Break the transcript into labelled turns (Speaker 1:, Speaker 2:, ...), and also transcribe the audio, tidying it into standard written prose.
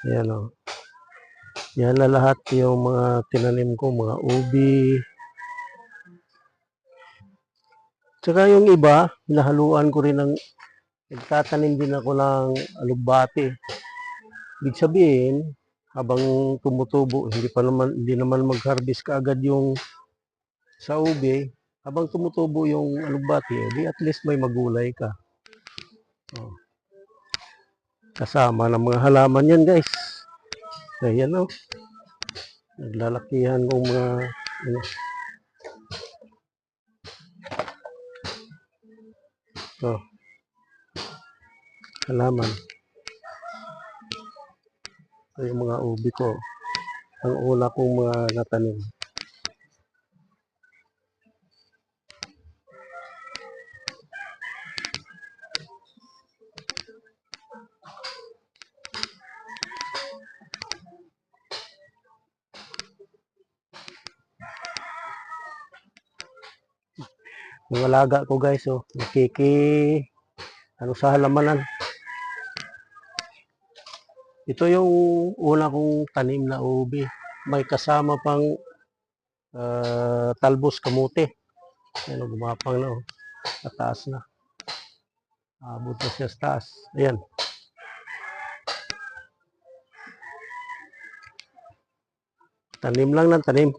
Speaker 1: Ayan o. Yan na lahat yung mga tinanim ko, mga ubi. Tsaka yung iba, nahaluan ko rin ng, nagtatanim din ako ng alugbati. Ibig sabihin, habang tumutubo, hindi naman mag-harvest kaagad yung sa ubi. Habang tumutubo yung alugbati, di at least may magulay ka. Oh. Kasama ng mga halaman yan, guys. Ayan o. Naglalakihan kong mga halaman. Ito yung mga ubi ko. Ang una kong mga natanim. Mga alaga ko, guys, oh. Ano sa halamanan. Ito yung una kong tanim na ubi. May kasama pang talbos kamote. Ayan, gumapang na, oh. Mataas na. Abot na siya sa taas. Ayan. Tanim lang ng tanim.